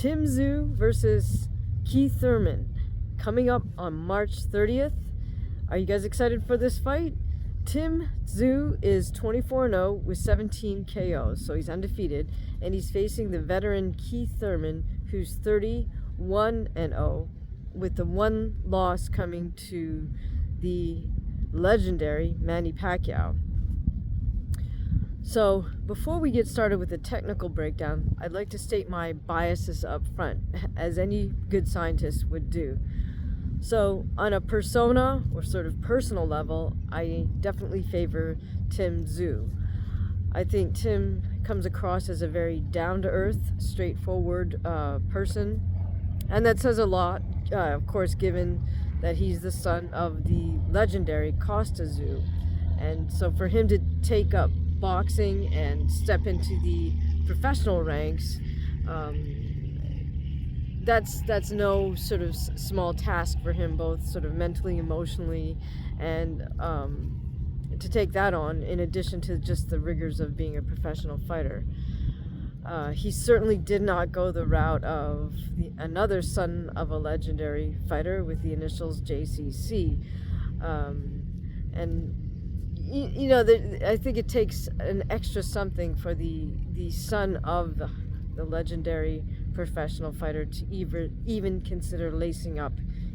Tszyu versus Keith THURMAN coming up on March 30th. Are you guys excited for this fight? Tszyu is 24-0 with 17 KOs, so he's undefeated, and he's facing the veteran Keith THURMAN, who's 31-0, with the one loss coming to the legendary Manny Pacquiao. So, before we get started with the technical breakdown, I'd like to state my biases up front, as any good scientist would do. So, on a persona, or sort of personal level, I definitely favor Tszyu. I think Tim comes across as a very down-to-earth, straightforward person, and that says a lot, of course, given that he's the son of the legendary Tszyu. And so for him to take up boxing and step into the professional ranks, that's no sort of small task for him, both sort of mentally, emotionally, and to take that on in addition to just the rigors of being a professional fighter. He certainly did not go the route of another son of a legendary fighter with the initials JCC, and you know, I think it takes an extra something for the son of the legendary professional fighter to even consider lacing up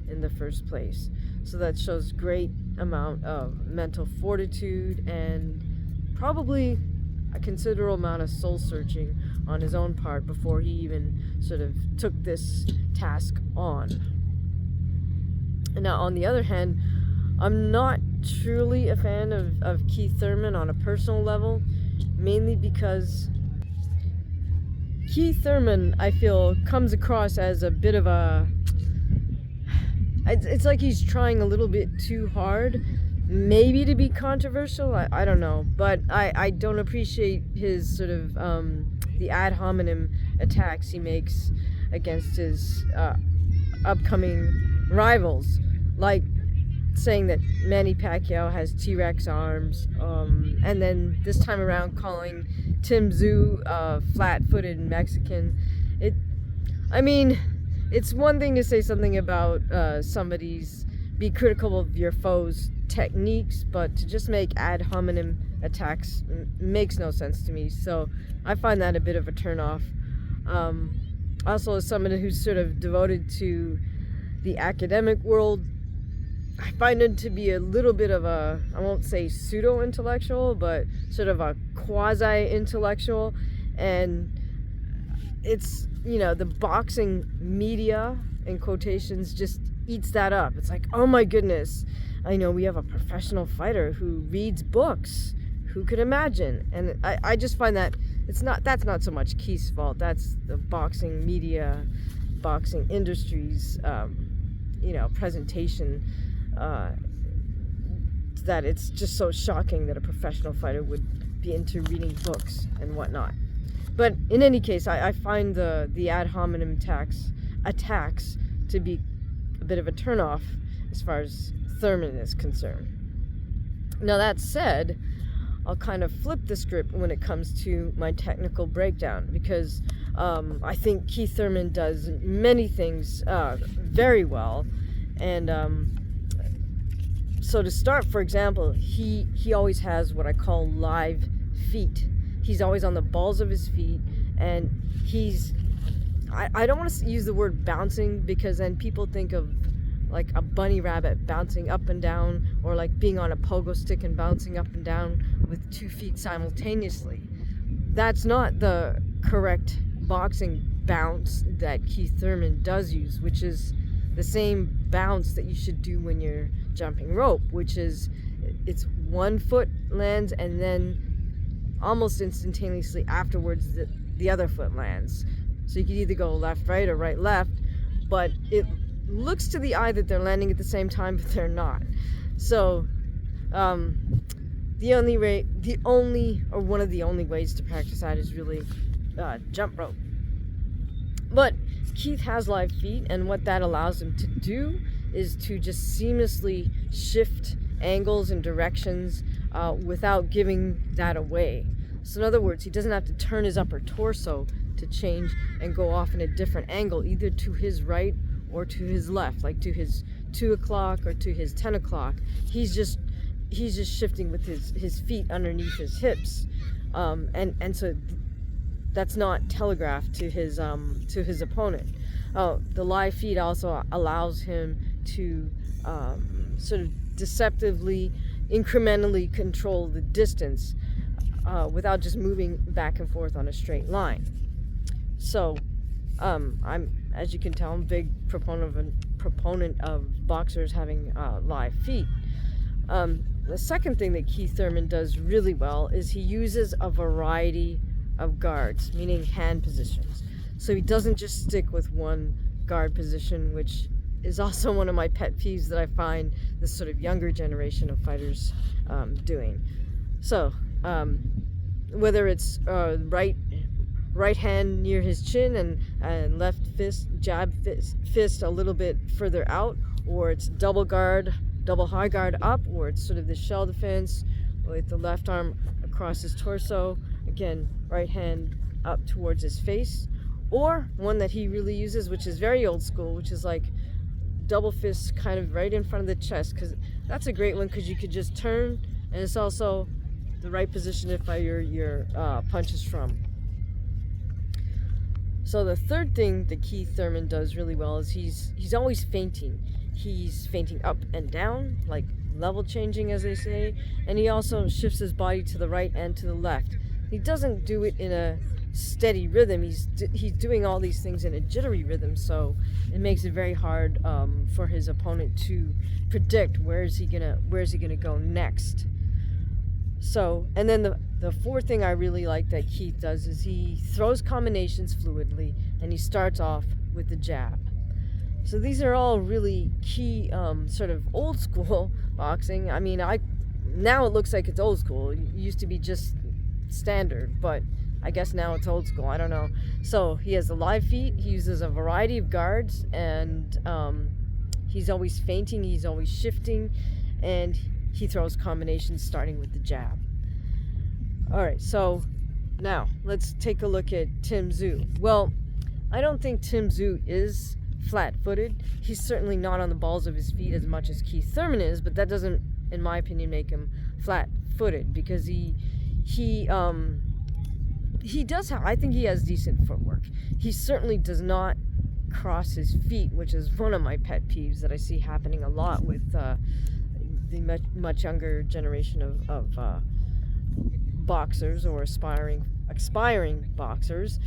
in the first place. So that shows great amount of mental fortitude and probably a considerable amount of soul searching on his own part before he even sort of took this task on. Now, on the other hand, I'm not truly a fan of Keith THURMAN on a personal level, mainly because Keith THURMAN, I feel, comes across as a bit of a... It's like he's trying a little bit too hard, maybe to be controversial, I don't know, but I don't appreciate his sort of, the ad hominem attacks he makes against his upcoming rivals, like saying that Manny Pacquiao has T-Rex arms, and then this time around calling Tszyu a flat-footed Mexican. I mean, it's one thing to say something about be critical of your foe's techniques, but to just make ad hominem attacks makes no sense to me, so I find that a bit of a turnoff. Also, as someone who's sort of devoted to the academic world, I find him to be a little bit of a, I won't say pseudo-intellectual, but sort of a quasi-intellectual, and it's, you know, the boxing media, in quotations, just eats that up. It's like, oh my goodness, I know we have a professional fighter who reads books. Who could imagine? And I just find that that's not so much Keith's fault. That's the boxing media, boxing industry's, presentation. That it's just so shocking that a professional fighter would be into reading books and whatnot. But in any case, I find the ad hominem attacks to be a bit of a turnoff as far as THURMAN is concerned. Now, that said, I'll kind of flip the script when it comes to my technical breakdown, because I think Keith THURMAN does many things very well, and so to start, for example, he always has what I call live feet. He's always on the balls of his feet, and I don't want to use the word bouncing, because then people think of like a bunny rabbit bouncing up and down, or like being on a pogo stick and bouncing up and down with 2 feet simultaneously. That's not the correct boxing bounce that Keith THURMAN does use, which is the same bounce that you should do when you're jumping rope, which is it's 1 foot lands and then almost instantaneously afterwards the other foot lands. So you could either go left, right, or right, left, but it looks to the eye that they're landing at the same time, but they're not. So one of the only ways to practice that is really jump rope. But Keith has live feet, and what that allows him to do is to just seamlessly shift angles and directions without giving that away. So in other words, he doesn't have to turn his upper torso to change and go off in a different angle, either to his right or to his left, like to his 2 o'clock or to his 10 o'clock. He's just shifting with his feet underneath his hips, and so that's not telegraphed to his opponent. The live feed also allows him to sort of deceptively, incrementally control the distance without just moving back and forth on a straight line. So as you can tell, I'm a big proponent of boxers having live feet. The second thing that Keith Thurman does really well is he uses a variety of guards, meaning hand positions. So he doesn't just stick with one guard position, which is also one of my pet peeves that I find this sort of younger generation of fighters doing. So whether it's right hand near his chin and left fist, jab fist a little bit further out, or it's double high guard up, or it's sort of the shell defense with the left arm across his torso, again, right hand up towards his face, or one that he really uses, which is very old school, which is like double fist kind of right in front of the chest, because that's a great one because you could just turn, and it's also the right position to fire your punches from. So the third thing that Keith Thurman does really well is he's always feinting. He's feinting up and down, like level changing, as they say, and he also shifts his body to the right and to the left. He doesn't do it in a steady rhythm. He's doing all these things in a jittery rhythm, so it makes it very hard for his opponent to predict where is he gonna go next. So, and then the fourth thing I really like that Keith does is he throws combinations fluidly, and he starts off with the jab. So these are all really key sort of old school boxing. I mean, now it looks like it's old school. It used to be just standard, but I guess now it's old school. I don't know. So he has the live feet. He uses a variety of guards, and he's always feinting. He's always shifting, and he throws combinations starting with the jab. All right, so now let's take a look at Tszyu. Well, I don't think Tszyu is flat-footed. He's certainly not on the balls of his feet as much as Keith Thurman is, but that doesn't, in my opinion, make him flat-footed, because he does have, I think he has decent footwork. He certainly does not cross his feet, which is one of my pet peeves that I see happening a lot with the much younger generation of boxers or aspiring boxers.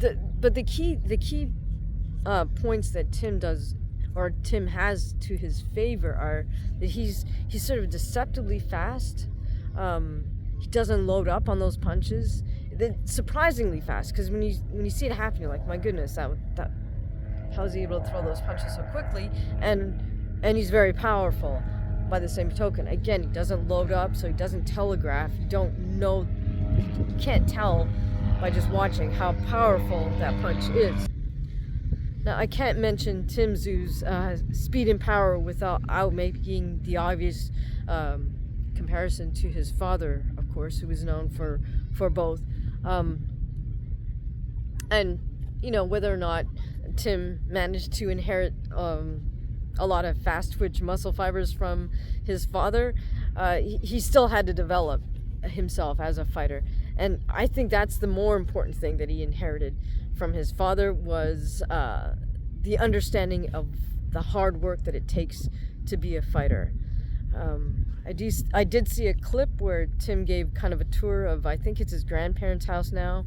But the key points that Tim has to his favor are that he's sort of deceptively fast. He doesn't load up on those punches. Surprisingly fast, because when you see it happen, you're like, my goodness, that how is he able to throw those punches so quickly? And he's very powerful. By the same token, again, he doesn't load up, so he doesn't telegraph. You can't tell by just watching how powerful that punch is. Now, I can't mention Tszyu's speed and power without making the obvious comparison to his father, of course, who was known for both. And, whether or not Tim managed to inherit a lot of fast twitch muscle fibers from his father, he still had to develop himself as a fighter. And I think that's the more important thing that he inherited from his father was the understanding of the hard work that it takes to be a fighter. I did see a clip where Tim gave kind of a tour of, I think it's his grandparents' house now,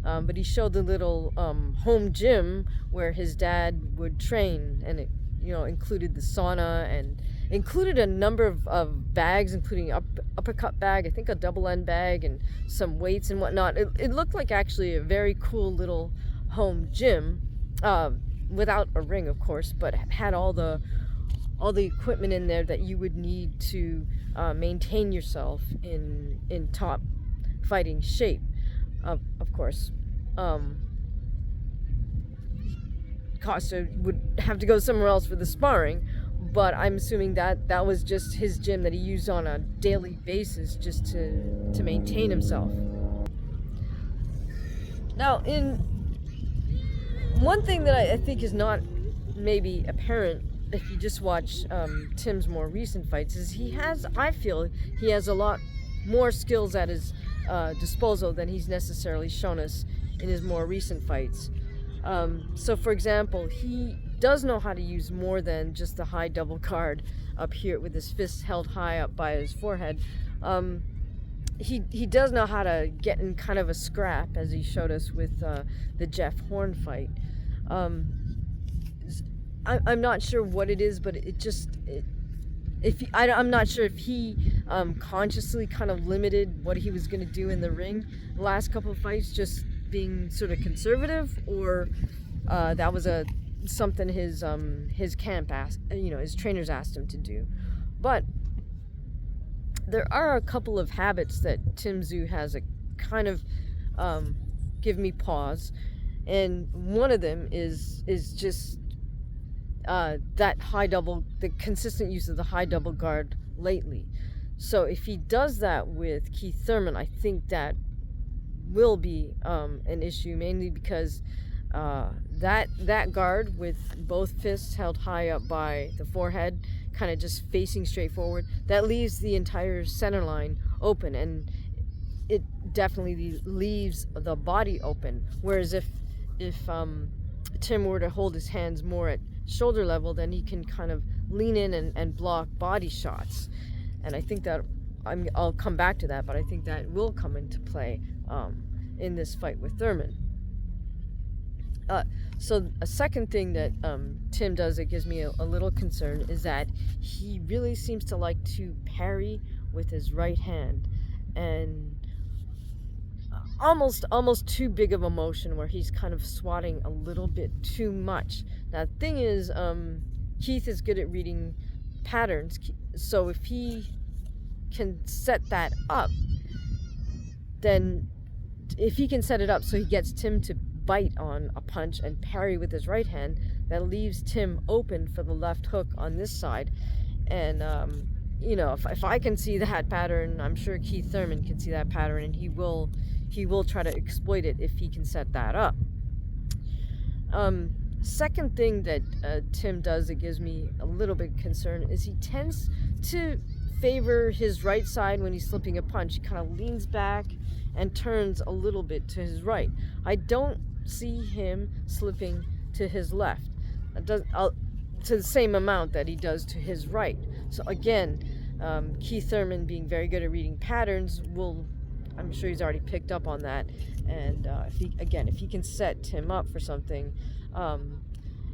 but he showed the little home gym where his dad would train, and it included the sauna and included a number of bags, including uppercut bag, I think a double end bag, and some weights and whatnot. It looked like actually a very cool little home gym, without a ring, of course, but had all the equipment in there that you would need to maintain yourself in top fighting shape. Of course, Costa would have to go somewhere else for the sparring, but I'm assuming that was just his gym that he used on a daily basis just to maintain himself. Now, in one thing that I think is not maybe apparent if you just watch Tim's more recent fights is I feel he has a lot more skills at his disposal than he's necessarily shown us in his more recent fights. So for example, he does know how to use more than just the high double guard up here with his fists held high up by his forehead. He does know how to get in kind of a scrap, as he showed us with the Jeff Horn fight. I'm not sure what it is, but I'm not sure if he consciously kind of limited what he was going to do in the ring the last couple of fights, just being sort of conservative, or that was something his camp asked, his trainers asked him to do. But there are a couple of habits that Tszyu has a kind of give me pause, and one of them is just the consistent use of the high double guard lately. So if he does that with Keith Thurman, I think that will be an issue, mainly because that guard with both fists held high up by the forehead, kind of just facing straight forward, that leaves the entire center line open, and it definitely leaves the body open. Whereas if Tim were to hold his hands more at shoulder level, then he can kind of lean in and block body shots. And I think that I'll come back to that, but I think that will come into play in this fight with Thurman. So a second thing that Tim does that gives me a little concern is that he really seems to like to parry with his right hand, and almost too big of a motion where he's kind of swatting a little bit too much. Now the thing is, Keith is good at reading patterns, so if he can set that up, then if he can set it up so he gets Tim to bite on a punch and parry with his right hand, that leaves Tim open for the left hook on this side. And if I can see that pattern, I'm sure Keith Thurman can see that pattern, and he will try to exploit it if he can set that up. Second thing that Tim does that gives me a little bit concerned is he tends to favor his right side when he's slipping a punch. He kind of leans back and turns a little bit to his right. I don't see him slipping to his left to the same amount that he does to his right. So again, Keith Thurman, being very good at reading patterns, I'm sure he's already picked up on that, and if he can set Tim up for something,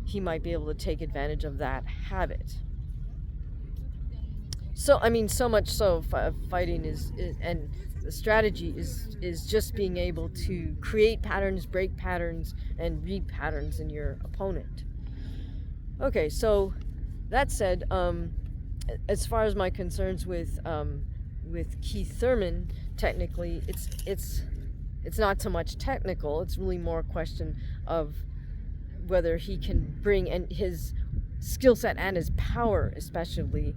he might be able to take advantage of that habit. So so much so, fighting and the strategy is just being able to create patterns, break patterns, and read patterns in your opponent. Okay, so that said, as far as my concerns with Keith Thurman, technically, it's not so much technical. It's really more a question of whether he can bring his skill set and his power, especially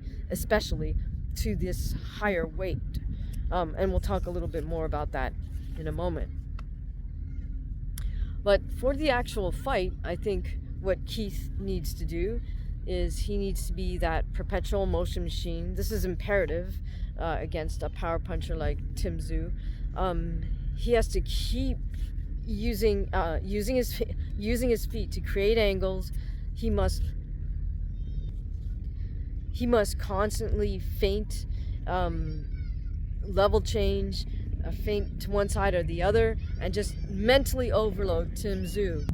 to this higher weight. And we'll talk a little bit more about that in a moment. But for the actual fight, I think what Keith needs to do is he needs to be that perpetual motion machine. This is imperative against a power puncher like Tszyu. He has to keep using his feet to create angles. He must constantly feint, level change, feint to one side or the other, and just mentally overload Tszyu.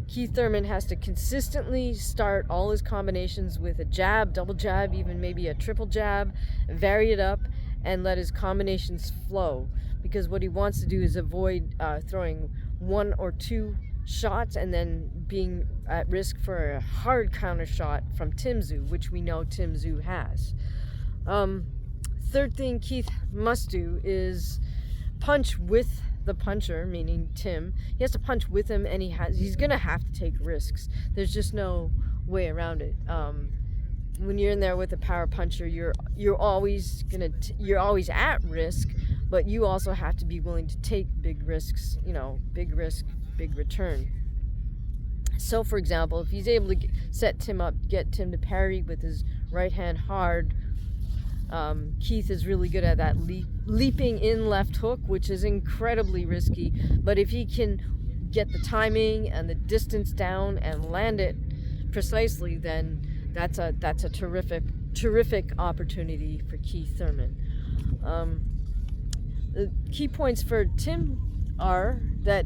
Keith Thurman has to consistently start all his combinations with a jab, double jab, even maybe a triple jab, vary it up, and let his combinations flow. Because what he wants to do is avoid throwing one or two shots and then being at risk for a hard counter shot from Tszyu, which we know Tszyu has. Third thing Keith must do is punch with the puncher, meaning Tim. He has to punch with him, and he's gonna have to take risks. There's just no way around it. When you're in there with a power puncher, you're always at risk, but you also have to be willing to take big risks, big risk, big return. So, for example, if he's able to set Tim up, get Tim to parry with his right hand hard, Keith is really good at that leaping in left hook, which is incredibly risky. But if he can get the timing and the distance down and land it precisely, then that's a terrific opportunity for Keith Thurman. The key points for Tim are that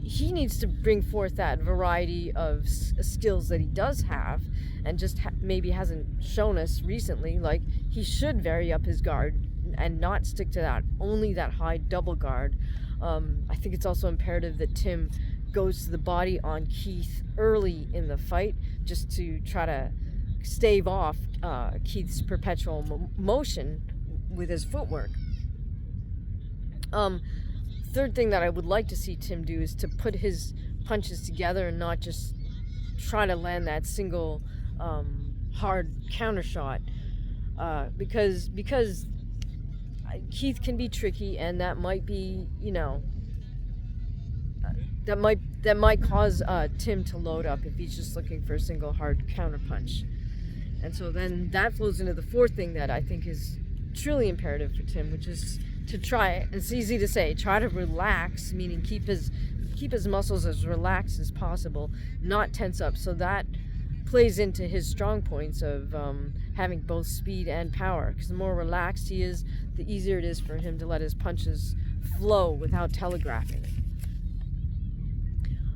he needs to bring forth that variety of skills that he does have and just maybe hasn't shown us recently. Like, he should vary up his guard and not stick to only that high double guard. I think it's also imperative that Tim goes to the body on Keith early in the fight, just to try to stave off Keith's perpetual motion with his footwork. Third thing that I would like to see Tim do is to put his punches together and not just try to land that single hard counter shot, because Keith can be tricky, and that might be, that might cause Tim to load up if he's just looking for a single hard counter punch. And so then that flows into the fourth thing that I think is truly imperative for Tim, which is to try, it's easy to say, try to relax, meaning keep his muscles as relaxed as possible, not tense up. So that plays into his strong points of having both speed and power, because the more relaxed he is, the easier it is for him to let his punches flow without telegraphing.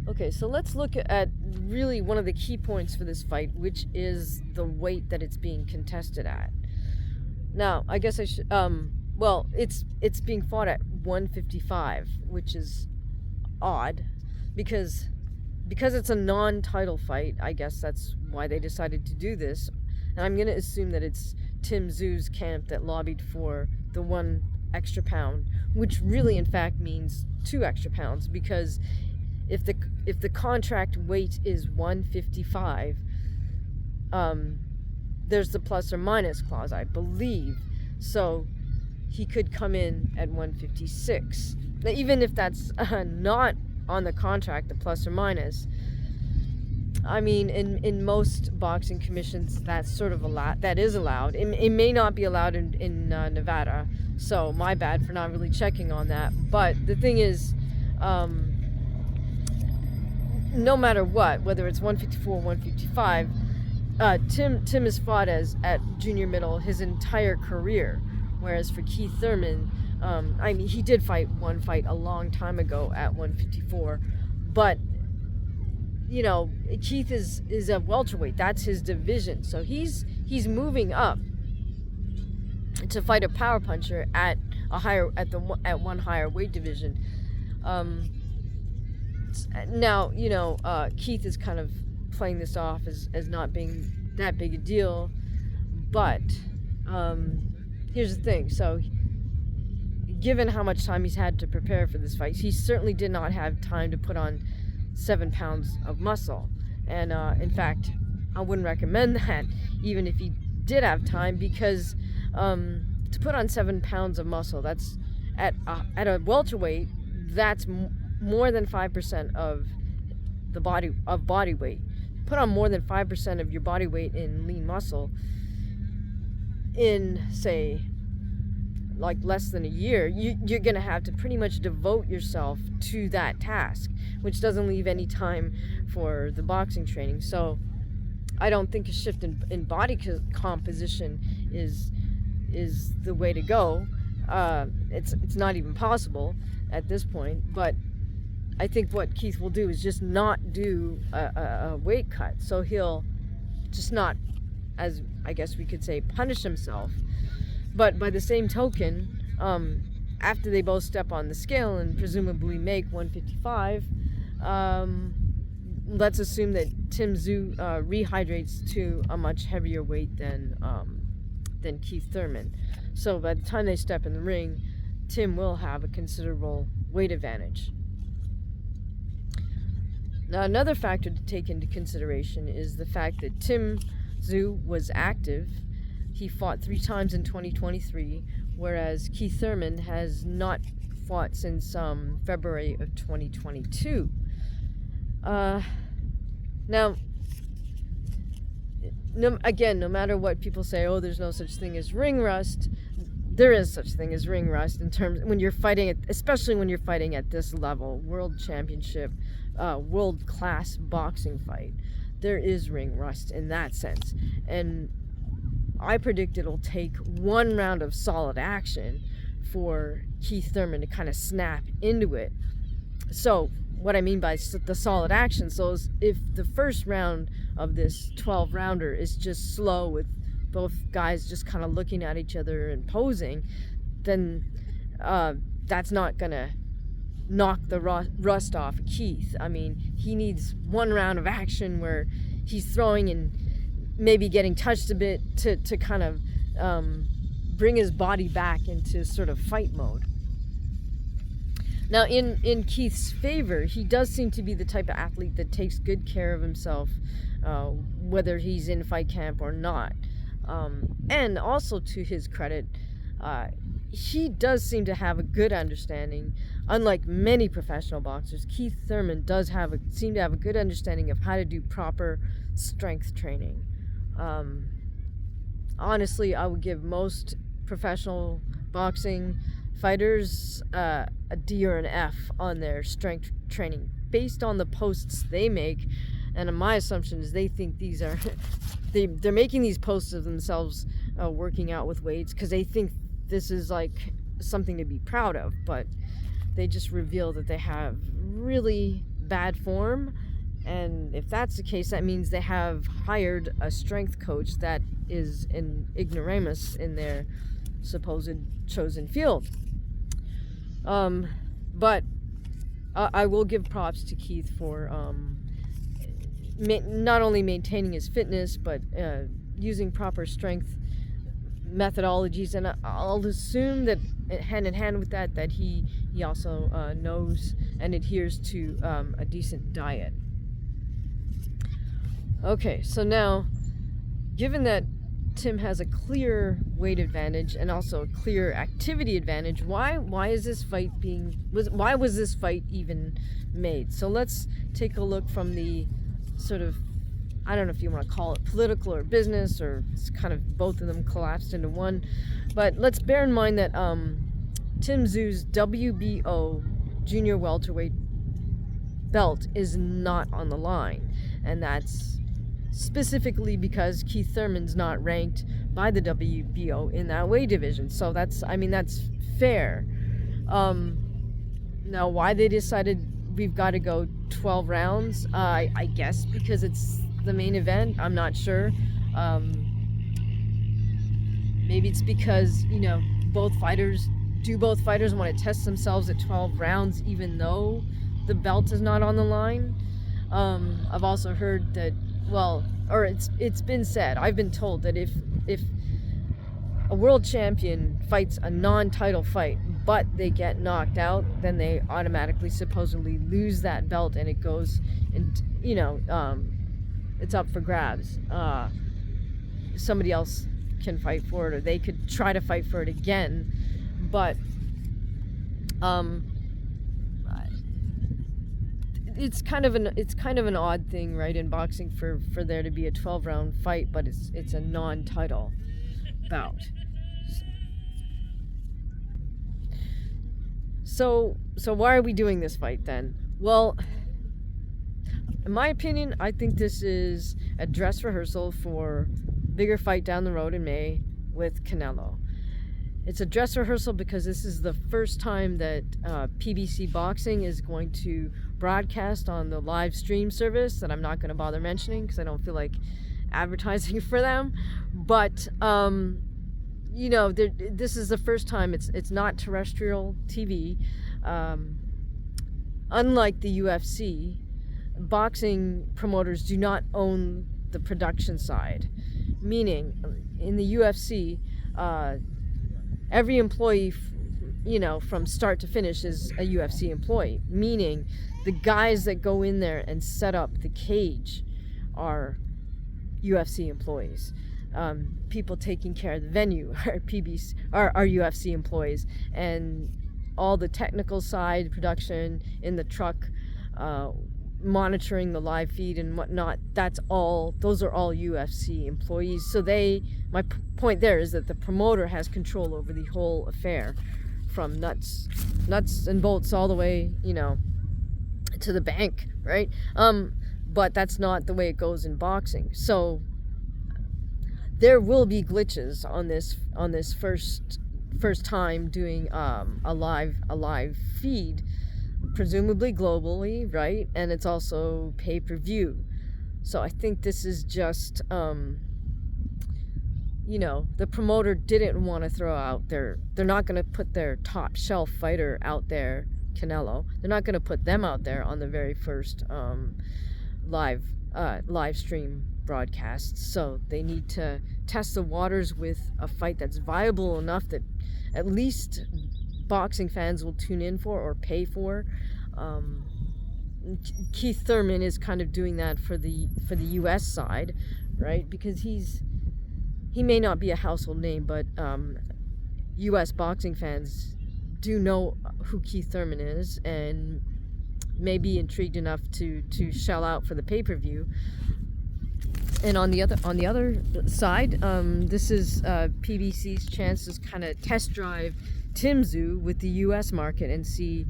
Okay, so let's look at really one of the key points for this fight, which is the weight that it's being contested at. Now, I guess I should, well, it's being fought at 155, which is odd, because it's a non-title fight. I guess that's why they decided to do this. And I'm going to assume that it's Tim Tszyu's camp that lobbied for the 1 extra pound, which really in fact means 2 extra pounds, because if the contract weight is 155, there's the plus or minus clause, I believe. So he could come in at 156. Now, even if that's not on the contract, the plus or minus, I mean, in most boxing commissions, that's sort of allowed. That is allowed. It may not be allowed in Nevada, so my bad for not really checking on that. But the thing is, no matter what, whether it's 154 or 155, Tim has fought at junior middle his entire career, whereas for Keith Thurman, I mean, he did fight one fight a long time ago at 154, but Keith is a welterweight. That's his division, so he's moving up to fight a power puncher at one higher weight division. Now, Keith is kind of playing this off as not being that big a deal, but here's the thing. So, given how much time he's had to prepare for this fight, he certainly did not have time to put on 7 pounds of muscle. And in fact, I wouldn't recommend that, even if he did have time, because to put on 7 pounds of muscle, that's at a welterweight, that's more than 5% of the body weight. Put on more than 5% of your body weight in lean muscle in, say, like less than a year, you're gonna have to pretty much devote yourself to that task, which doesn't leave any time for the boxing training. So I don't think a shift in body composition is the way to go. It's not even possible at this point, but I think what Keith will do is just not do a weight cut. So he'll just not, as I guess we could say, punish himself. But by the same token, after they both step on the scale and presumably make 155, let's assume that Tim Tszyu rehydrates to a much heavier weight than Keith Thurman. So by the time they step in the ring, Tim will have a considerable weight advantage. Now, another factor to take into consideration is the fact that Tim Tszyu was active. He fought 3 times in 2023, whereas Keith Thurman has not fought since February of 2022. Now, no matter what people say, oh, there's no such thing as ring rust. There is such thing as ring rust in terms when you're fighting, especially when you're fighting at this level, world championship, world class boxing fight. There is ring rust in that sense, and I predict it'll take one round of solid action for Keith Thurman to kind of snap into it. So what I mean by the solid action, so is if the first round of this 12-rounder is just slow with both guys just kind of looking at each other and posing, then that's not gonna knock the rust off Keith. I mean, he needs one round of action where he's throwing and maybe getting touched a bit to kind of bring his body back into sort of fight mode. Now, in Keith's favor, he does seem to be the type of athlete that takes good care of himself, whether he's in fight camp or not. And also, to his credit, he does seem to have a good understanding. Unlike many professional boxers, Keith Thurman does seem to have a good understanding of how to do proper strength training. Honestly, I would give most professional boxing fighters a D or an F on their strength training based on the posts they make. And my assumption is they think these are they're making these posts of themselves working out with weights because they think this is like something to be proud of, but they just reveal that they have really bad form. And if that's the case, that means they have hired a strength coach that is an ignoramus in their supposed chosen field. But I will give props to Keith for not only maintaining his fitness, but using proper strength methodologies. And I'll assume that hand in hand with that he also knows and adheres to a decent diet. Okay, so now, given that Tim has a clear weight advantage and also a clear activity advantage, why was this fight even made? So let's take a look from the sort of, I don't know if you want to call it political or business, or it's kind of both of them collapsed into one. But let's bear in mind that Tim Tszyu's WBO junior welterweight belt is not on the line, and that's specifically because Keith Thurman's not ranked by the WBO in that weight division. So that's fair. Now, why they decided we've got to go 12 rounds, I guess because it's the main event. I'm not sure. Maybe it's because, both fighters want to test themselves at 12 rounds even though the belt is not on the line. I've also heard that, it's been said, I've been told that if a world champion fights a non-title fight but they get knocked out, then they automatically supposedly lose that belt and it goes and it's up for grabs. Somebody else can fight for it, or they could try to fight for it again. But it's kind of an odd thing, right, in boxing for there to be a 12-round fight, but it's a non-title bout. So why are we doing this fight then? Well, in my opinion, I think this is a dress rehearsal for bigger fight down the road in May with Canelo. It's a dress rehearsal because this is the first time that PBC Boxing is going to broadcast on the live stream service that I'm not going to bother mentioning because I don't feel like advertising for them. But, this is the first time it's not terrestrial TV. Unlike the UFC, boxing promoters do not own the production side. Meaning, in the UFC, every employee, from start to finish is a UFC employee. Meaning, the guys that go in there and set up the cage are UFC employees. people taking care of the venue are are UFC employees, and all the technical side, production in the truck, monitoring the live feed and whatnot, those are all UFC employees. So my point there is that the promoter has control over the whole affair, from nuts and bolts all the way, to the bank, right? But that's not the way it goes in boxing. So there will be glitches on this first time doing a live feed, presumably globally, right? And it's also pay-per-view. So I think this is just the promoter didn't want to throw out they're not going to put their top shelf fighter out there, Canelo. They're not going to put them out there on the very first live stream broadcast. So they need to test the waters with a fight that's viable enough that at least boxing fans will tune in for or pay for. Keith Thurman is kind of doing that for the US side, right? Because he may not be a household name, but US boxing fans do know who Keith Thurman is and may be intrigued enough to shell out for the pay-per-view. And on the other side, this is PBC's chance to kind of test drive Tszyu with the U.S. market and see,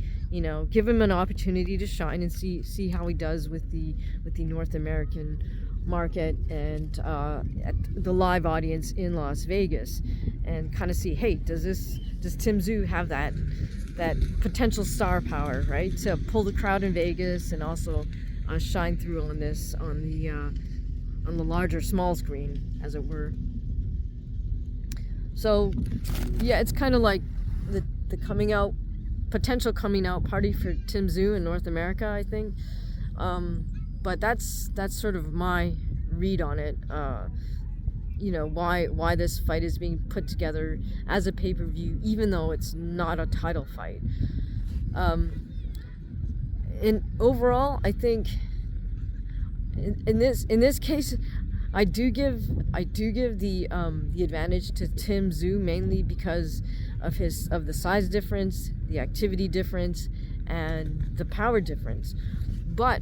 give him an opportunity to shine and see how he does with the North American market and at the live audience in Las Vegas, and kind of see, hey, does Tszyu have that potential star power, right, to pull the crowd in Vegas and also shine through on the larger small screen, as it were. So yeah, it's kind of like the potential coming out party for Tszyu in North America, I think. But that's sort of my read on it. Why this fight is being put together as a pay-per-view, even though it's not a title fight. And overall, I think in this case, I do give the advantage to Tszyu, mainly because of the size difference, the activity difference, and the power difference. But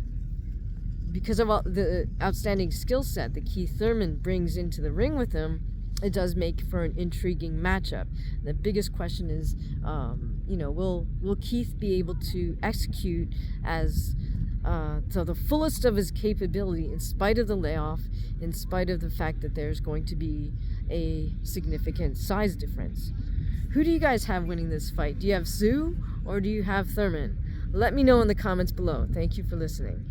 because of all the outstanding skill set that Keith Thurman brings into the ring with him, it does make for an intriguing matchup. The biggest question is, will Keith be able to execute as to the fullest of his capability, in spite of the layoff, in spite of the fact that there's going to be a significant size difference? Who do you guys have winning this fight? Do you have Tszyu or do you have Thurman? Let me know in the comments below. Thank you for listening.